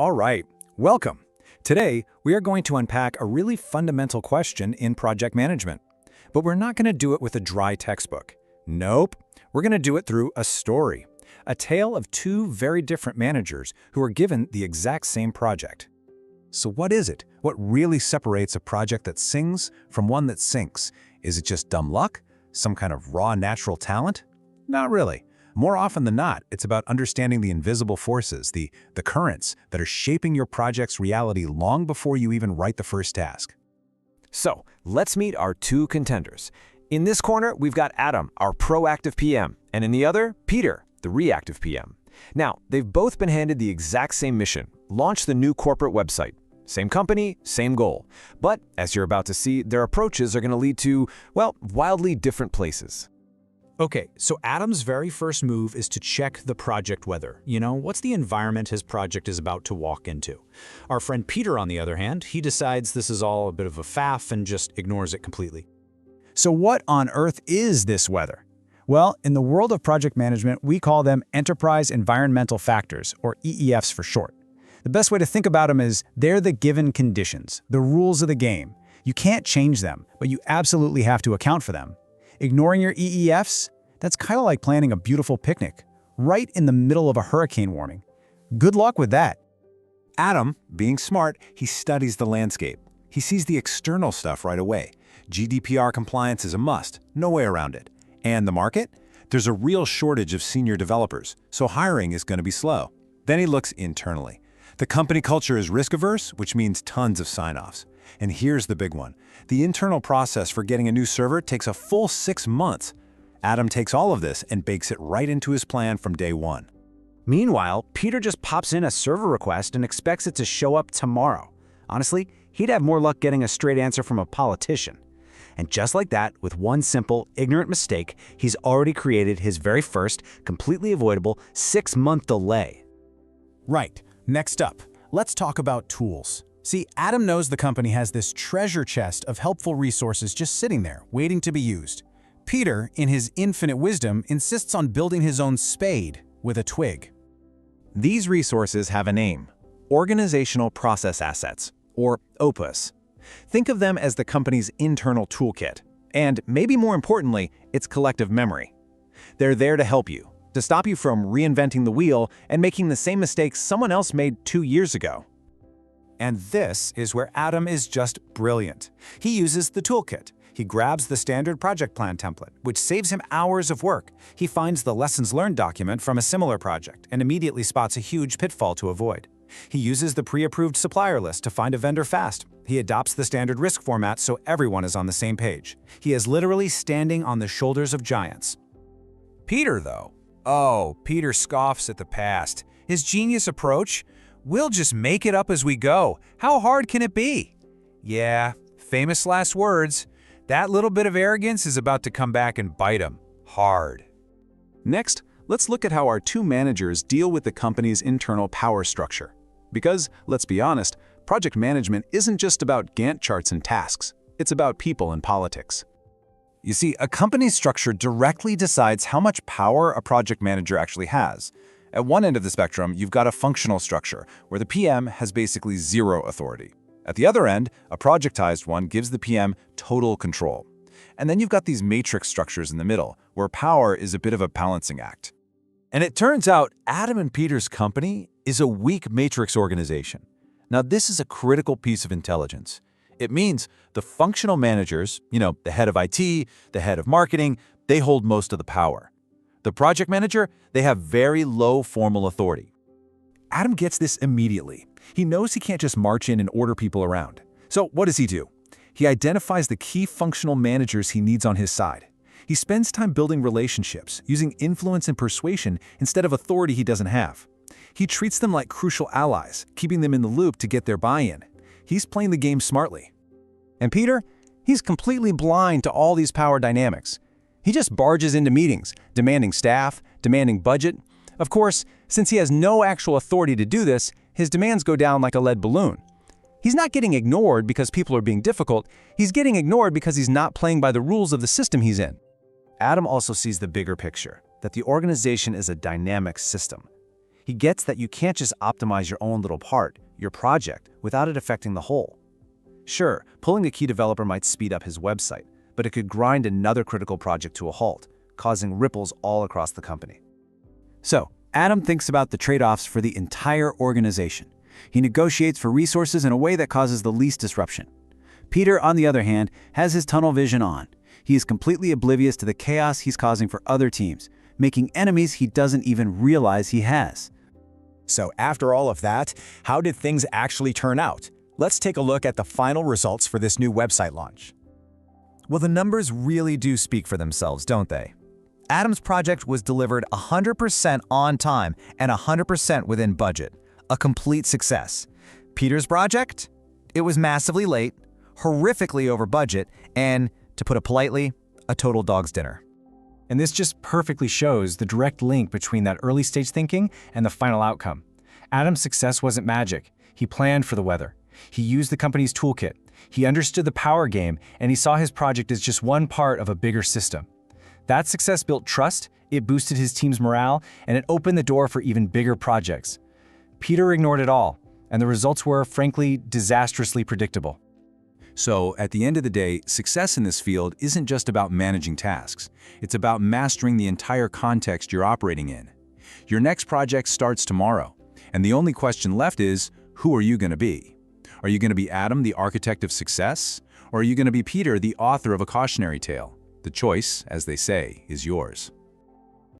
All right, welcome. Today, we are going to unpack a really fundamental question in project management. But we're not going to do it with a dry textbook. Nope, we're going to do it through a story. A tale of two very different managers who are given the exact same project. So what is it? What really separates a project that sings from one that sinks? Is it just dumb luck? Some kind of raw natural talent? Not really. More often than not, it's about understanding the invisible forces, the currents that are shaping your project's reality long before you even write the first task. So, let's meet our two contenders. In this corner, we've got Adam, our proactive PM, and in the other, Peter, the reactive PM. Now, they've both been handed the exact same mission: launch the new corporate website. Same company, same goal. But, as you're about to see, their approaches are going to lead to, well, wildly different places. Okay, so Adam's very first move is to check the project weather. What's the environment his project is about to walk into? Our friend Peter, on the other hand, he decides this is all a bit of a faff and just ignores it completely. So what on earth is this weather? Well, in the world of project management, we call them Enterprise Environmental Factors, or EEFs for short. The best way to think about them is they're the given conditions, the rules of the game. You can't change them, but you absolutely have to account for them. Ignoring your EEFs? That's kind of like planning a beautiful picnic, right in the middle of a hurricane warning. Good luck with that. Adam, being smart, he studies the landscape. He sees the external stuff right away. GDPR compliance is a must, no way around it. And the market? There's a real shortage of senior developers, so hiring is going to be slow. Then he looks internally. The company culture is risk-averse, which means tons of sign-offs. And here's the big one. The internal process for getting a new server takes a full 6 months. Adam takes all of this and bakes it right into his plan from day one. Meanwhile, Peter just pops in a server request and expects it to show up tomorrow. Honestly, he'd have more luck getting a straight answer from a politician. And just like that, with one simple, ignorant mistake, he's already created his very first, completely avoidable 6-month delay. Right. Next up, let's talk about tools. See, Adam knows the company has this treasure chest of helpful resources just sitting there, waiting to be used. Peter, in his infinite wisdom, insists on building his own spade with a twig. These resources have a name: Organizational Process Assets, or OPAs. Think of them as the company's internal toolkit, and maybe more importantly, its collective memory. They're there to help you, to stop you from reinventing the wheel and making the same mistakes someone else made 2 years ago. And this is where Adam is just brilliant. He uses the toolkit. He grabs the standard project plan template, which saves him hours of work. He finds the lessons learned document from a similar project and immediately spots a huge pitfall to avoid. He uses the pre-approved supplier list to find a vendor fast. He adopts the standard risk format so everyone is on the same page. He is literally standing on the shoulders of giants. Peter, though. Oh, Peter scoffs at the past. His genius approach? We'll just make it up as we go. How hard can it be? Yeah, famous last words. That little bit of arrogance is about to come back and bite him hard. Next, let's look at how our two managers deal with the company's internal power structure. Because, let's be honest, project management isn't just about Gantt charts and tasks. It's about people and politics. You see, a company's structure directly decides how much power a project manager actually has. At one end of the spectrum, you've got a functional structure, where the PM has basically zero authority. At the other end, a projectized one gives the PM total control. And then you've got these matrix structures in the middle, where power is a bit of a balancing act. And it turns out Adam and Peter's company is a weak matrix organization. Now, this is a critical piece of intelligence. It means the functional managers, the head of IT, the head of marketing, they hold most of the power. The project manager, they have very low formal authority. Adam gets this immediately. He knows he can't just march in and order people around. So what does he do? He identifies the key functional managers he needs on his side. He spends time building relationships, using influence and persuasion instead of authority he doesn't have. He treats them like crucial allies, keeping them in the loop to get their buy-in. He's playing the game smartly. And Peter? He's completely blind to all these power dynamics. He just barges into meetings, demanding staff, demanding budget. Of course, since he has no actual authority to do this, his demands go down like a lead balloon. He's not getting ignored because people are being difficult. He's getting ignored because he's not playing by the rules of the system he's in. Adam also sees the bigger picture, that the organization is a dynamic system. He gets that you can't just optimize your own little part, your project, without it affecting the whole. Sure, pulling a key developer might speed up his website, but it could grind another critical project to a halt, causing ripples all across the company. So, Adam thinks about the trade-offs for the entire organization. He negotiates for resources in a way that causes the least disruption. Peter, on the other hand, has his tunnel vision on. He is completely oblivious to the chaos he's causing for other teams, making enemies he doesn't even realize he has. So after all of that, how did things actually turn out? Let's take a look at the final results for this new website launch. Well, the numbers really do speak for themselves, don't they? Adam's project was delivered 100% on time and 100% within budget. A complete success. Peter's project? It was massively late, horrifically over budget, and, to put it politely, a total dog's dinner. And this just perfectly shows the direct link between that early stage thinking and the final outcome. Adam's success wasn't magic. He planned for the weather. He used the company's toolkit. He understood the power game, and he saw his project as just one part of a bigger system. That success built trust, it boosted his team's morale, and it opened the door for even bigger projects. Peter ignored it all, and the results were, frankly, disastrously predictable. So, at the end of the day, success in this field isn't just about managing tasks. It's about mastering the entire context you're operating in. Your next project starts tomorrow, and the only question left is, who are you going to be? Are you going to be Adam, the architect of success? Or are you going to be Peter, the author of a cautionary tale? The choice, as they say, is yours.